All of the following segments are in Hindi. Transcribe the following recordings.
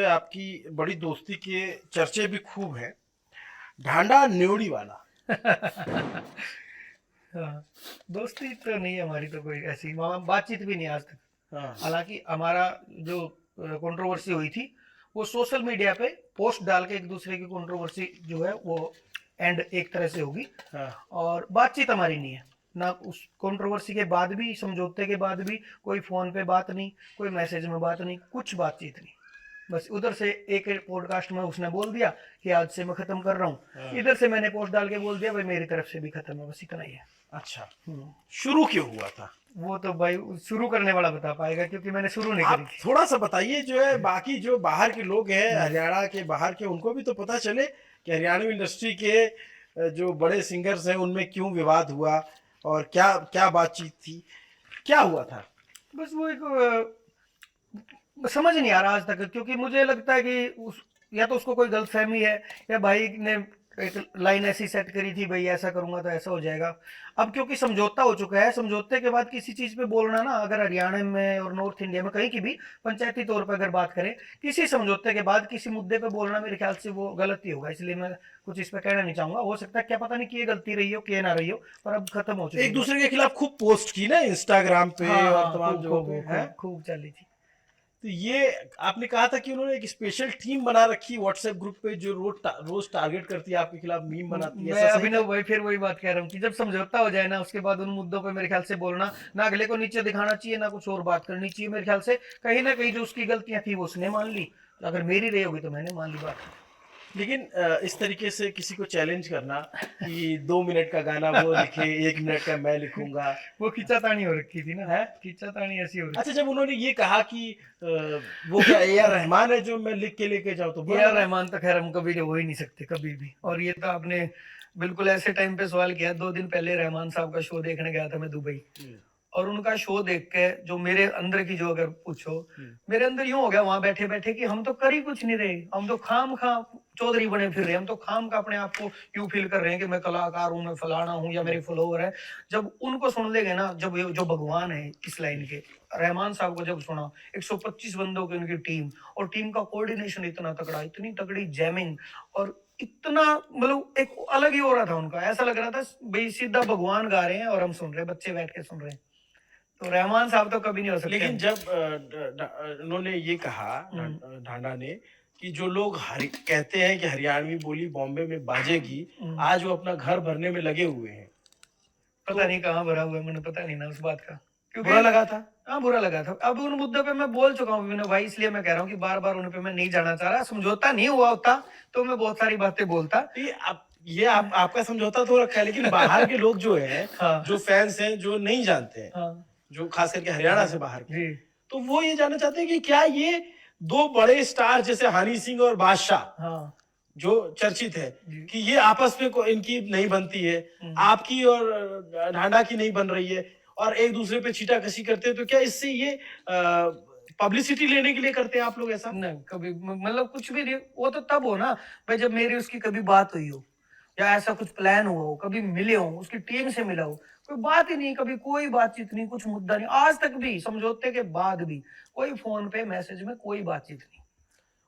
आपकी बड़ी दोस्ती के चर्चे भी खूब हैं। ढांडा न्योड़ी वाला। हाँ, दोस्ती तो नहीं है हमारी, तो कोई ऐसी वहाँ बातचीत भी नहीं आज तक। हाँ। हालांकि हमारा जो कंट्रोवर्सी हुई थी वो सोशल मीडिया पे पोस्ट डाल के एक दूसरे की कंट्रोवर्सी जो है वो एंड एक तरह से होगी। हाँ। और बातचीत हमारी नहीं है ना, उस कंट्रोवर्सी के बाद भी, समझौते के बाद भी कोई फोन पे बात नहीं, कोई मैसेज में बात नहीं, कुछ बातचीत नहीं। बस उधर से एक पॉडकास्ट में उसने बोल दिया कि आज से मैं खत्म कर रहा हूँ, हाँ। इधर से मैंने पोस्ट डाल के बोल दिया भाई मेरी तरफ से भी खत्म है, बस इतना ही है। अच्छा, शुरू क्यों हुआ था? वो तो भाई शुरू करने वाला बता पाएगा, क्योंकि मैंने शुरू नहीं करी आप थी। थोड़ा सा बताइए, जो है बाकी जो बाहर के लोग हैं, हरियाणा के बाहर के, उनको भी तो पता चले कि हरियाणवी इंडस्ट्री के जो बड़े सिंगर्स हैं उनमें क्यों विवाद हुआ और क्या क्या बातचीत थी, क्या हुआ था। बस वो एक समझ नहीं आ रहा आज तक, क्योंकि मुझे लगता है कि या तो उसको कोई गलतफहमी है, या भाई ने एक लाइन ऐसी सेट करी थी भाई ऐसा करूंगा तो ऐसा हो जाएगा। अब क्योंकि समझौता हो चुका है, समझौते के बाद किसी चीज पे बोलना ना, अगर हरियाणा में और नॉर्थ इंडिया में कहीं की भी पंचायती तौर पर अगर बात करें, किसी समझौते के बाद किसी मुद्दे पे बोलना मेरे ख्याल से वो गलत ही होगा। इसलिए मैं कुछ इस पे कहना नहीं चाहूंगा। हो सकता है क्या पता नहीं कि ये गलती रही हो कि ना रही हो, पर अब खत्म हो चुकी एक है बात। दूसरे के खिलाफ खूब पोस्ट की ना इंस्टाग्राम पे हाँ और हाँ, तमाम खूब जगहों खूब पे हैं। खूब खूब चली थी। तो ये आपने कहा था कि उन्होंने एक स्पेशल टीम बना रखी व्हाट्सएप ग्रुप पे जो रोज टारगेट करती है आपके खिलाफ, मीम बनाती है, मैं ऐसा सही अभिनव था? भाई फिर वही बात कह रहा हूँ कि जब समझौता हो जाए ना, उसके बाद उन मुद्दों पे मेरे ख्याल से बोलना ना, अगले को नीचे दिखाना चाहिए ना कुछ और बात करनी चाहिए। मेरे ख्याल से कहीं ना कहीं जो उसकी गलतियां थी वो उसने मान ली, अगर मेरी रही होगी तो मैंने मान ली बात। लेकिन इस तरीके से किसी को चैलेंज करना कि 2 मिनट का गाना वो लिखे, 1 मिनट का मैं लिखूंगा, वो खींचातानी हो रखी थी ना, है। खींचातानी ऐसी हो अच्छा, रखी। जब उन्होंने ये कहा कि वो क्या ए आर रहमान है जो मैं लिख के लेके जाऊं, तो ए बुरा आर लगा? रहमान तो खैर हम कभी हो ही नहीं सकते कभी भी। और ये तो आपने बिल्कुल ऐसे टाइम पे सवाल किया। 2 दिन पहले रहमान साहब का शो देखने गया था मैं दुबई, और उनका शो देख के जो मेरे अंदर की जो अगर पूछो, मेरे अंदर यूं हो गया वहां बैठे बैठे कि हम तो कर ही कुछ नहीं रहे, हम तो खाम खा चौधरी बने फिर रहे, हम तो खाम का अपने आप को यूं फील कर रहे हैं कि मैं कलाकार हूं, मैं फलाना हूं या मेरे फॉलोअर है। जब उनको सुन लेंगे ना, जब ये जो भगवान है इस लाइन के, रहमान साहब को जब सुना, 125 बंदों की उनकी टीम, और टीम का कोऑर्डिनेशन इतना तगड़ा, इतनी तगड़ी जैमिंग, और इतना मतलब एक अलग ही हो रहा था उनका। ऐसा लग रहा था भाई सीधा भगवान गा रहे हैं और हम सुन रहे हैं, बच्चे बैठ के सुन रहे हैं। तो रहमान साहब तो कभी नहीं हो सकते। लेकिन जब उन्होंने ये कहा, ढांडा ने, कि जो लोग कहते हैं कि हरियाणवी बोली बॉम्बे में बाजेगी, आज वो अपना घर भरने में लगे हुए हैं, पता तो नहीं कहाँ भरा हुआ है, मैंने पता नहीं ना उस बात का, क्योंकि बुरा लगा था? हाँ बुरा लगा था। अब उन मुद्दों पे मैं बोल चुका हूँ विनोद भाई, इसलिए मैं कह रहा हूँ कि बार बार उन पे मैं नहीं जाना चाह रहा। समझौता नहीं हुआ होता तो मैं बहुत सारी बातें बोलता। ये आपका समझौता तो रखा है, लेकिन बाहर के लोग जो है, हाँ जो फैंस हैं, जो नहीं जानते हैं, हाँ जो खास करके हरियाणा से बाहर के, जी तो वो ये जानना चाहते हैं कि क्या ये दो बड़े स्टार जैसे हनी सिंह और बादशाह, हाँ जो चर्चित है, जी। कि ये आपस में इनकी नहीं बनती है, आपकी और ढांडा की नहीं बन रही है, और एक दूसरे पे छीटाकशी करते हैं, तो क्या इससे ये पब्लिसिटी लेने के लिए करते हैं आप लोग ऐसा? नहीं कभी मतलब कुछ भी नहीं। वो तो तब हो ना भाई जब मेरी उसकी कभी बात हुई हो, या ऐसा कुछ प्लान हुआ हो, कभी मिले हो, उसकी टीम से मिला हो, कोई बात ही नहीं, कभी कोई बातचीत नहीं, कुछ मुद्दा नहीं, आज तक भी समझौते के बाद भी कोई फोन पे मैसेज में कोई बातचीत नहीं।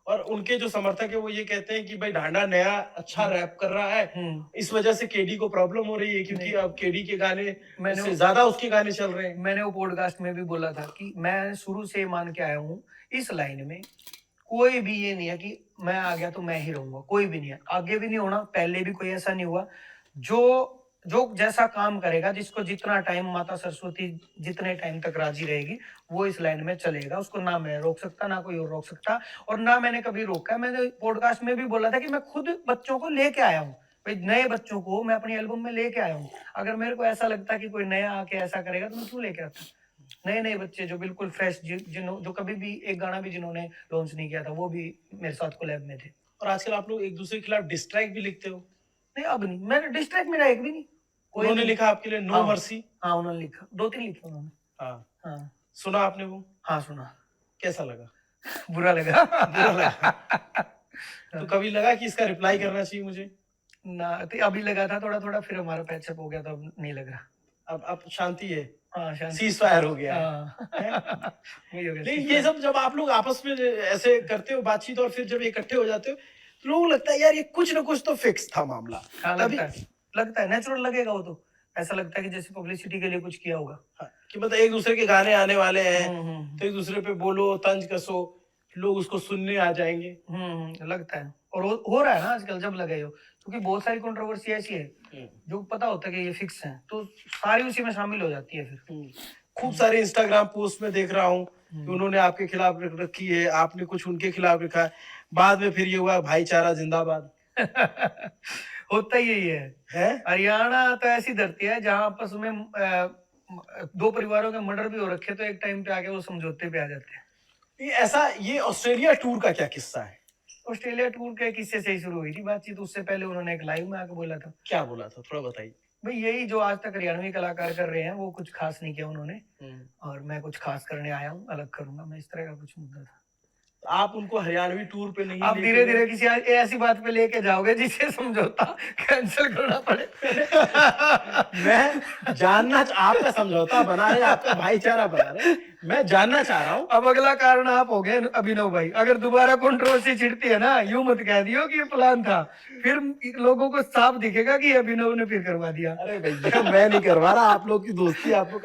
और उनके जो समर्थक है वो ये कहते हैं कि भाई ढांडा नया अच्छा रैप कर रहा है, इस वजह से केडी को प्रॉब्लम हो रही है, क्योंकि अब केडी के गाने से ज्यादा उसके गाने चल रहे हैं। मैंने वो पॉडकास्ट में भी बोला था कि मैं शुरू से मान के आया हूँ इस लाइन में, कोई भी ये नहीं है कि मैं आ गया तो मैं ही रहूंगा, कोई भी नहीं है, आगे भी नहीं होना, पहले भी कोई ऐसा नहीं हुआ। जो जो जैसा काम करेगा, जिसको जितना टाइम माता सरस्वती जितने टाइम तक राजी रहेगी, वो इस लाइन में चलेगा। उसको ना मैं रोक सकता, ना कोई और रोक सकता, और ना मैंने कभी रोका। मैंने पॉडकास्ट में भी बोला था कि मैं खुद बच्चों को लेके आया हूँ, भाई नए बच्चों को मैं अपनी एल्बम में लेके आया हूँ। अगर मेरे को ऐसा लगता कि कोई नया आके ऐसा करेगा तो मैं क्यों लेके आता। नए नए बच्चे जो बिल्कुल फ्रेश, जो कभी भी एक गाना भी जिन्होंने लॉन्च नहीं किया था, वो भी मेरे साथ कोलैब में थे। और आजकल आप लोग एक दूसरे के खिलाफ डिस्ट्रैक्ट भी लिखते हो। नहीं अब नहीं, मैंने डिस्ट्रैक्ट मेरा एक भी नहीं, कोई उन्होंने भी नहीं। लिखा आपके लिए नो हाँ मर्सी? हाँ, उन्होंने लिखा, 2-3 लिखे उन्होंने। हाँ, हाँ सुना आपने वो? हाँ सुना। कैसा लगा? बुरा लगा। बुरा लगा? तो कभी लगा कि इसका रिप्लाई करना चाहिए मुझे? ना तो अभी लगा था थोड़ा थोड़ा, फिर हमारा पैचअप हो गया तो अब नहीं लग रहा। अब शांति है? हाँ, शांति सीज फायर हो गया है। हाँ वही हो गया लेकिन ceasefire। ये सब जब आप लोग आपस में ऐसे करते हो बातचीत और फिर जब इकट्ठे हो जाते हो तो लोगों को लगता है यार ये कुछ ना कुछ तो फिक्स था मामला। हाँ तभी लगता है नेचुरल लगेगा वो तो, ऐसा लगता है कि जैसे पब्लिसिटी के लिए कुछ किया होगा। हाँ, कि मतलब एक दूसरे के गाने आने वाले हैं तो एक हम्म दूसरे पे बोलो तंज कसो, लोग उसको सुनने आ जाएंगे। लगता है और हो रहा है ना आजकल, जब लगे हो, क्योंकि बहुत सारी कंट्रोवर्सी ऐसी है जो पता होता है कि ये फिक्स है तो सारी उसी में शामिल हो जाती है फिर। खूब सारे इंस्टाग्राम पोस्ट में देख रहा हूँ कि हम्म। उन्होंने आपके खिलाफ रख रखी है, आपने कुछ उनके खिलाफ रखा है, बाद में फिर ये हुआ भाईचारा जिंदाबाद होता ही यही है। है। हरियाणा तो ऐसी धरती है जहां आपस में दो परिवारों के मर्डर भी हो रखे तो एक टाइम पे आके वो समझौते पे आ जाते हैं। ये ऑस्ट्रेलिया टूर का क्या किस्सा है? ऑस्ट्रेलिया टूर के किस्से से ही शुरू हुई थी बातचीत, उससे पहले उन्होंने एक लाइव में आके बोला था। क्या बोला था थोड़ा बताइए। भाई यही जो आज तक हरियाणवी कलाकार कर रहे हैं वो कुछ खास नहीं किया उन्होंने, और मैं कुछ खास करने आया हूँ, अलग करूंगा मैं, इस तरह का कुछ मुद्दा था। आप उनको हरियाणवी टूर पे नहीं आप लेके धीरे गए? धीरे किसी ऐसी बात पे लेके जाओगे जिसे समझौता कैंसिल करना पड़े। मैं जानना आपका समझौता बना रहे, आपका भाईचारा बना रहे, मैं जानना चाह रहा हूँ। अब अगला कारण आप हो गए अभिनव भाई, अगर दोबारा कंट्रोवर्सी छिड़ती है ना, यूं मत कह दियो कि ये प्लान था, फिर लोगों को साफ दिखेगा कि अभिनव ने फिर करवा दिया। अरे भैया मैं नहीं करवा रहा, आप लोग की दोस्ती आप लोग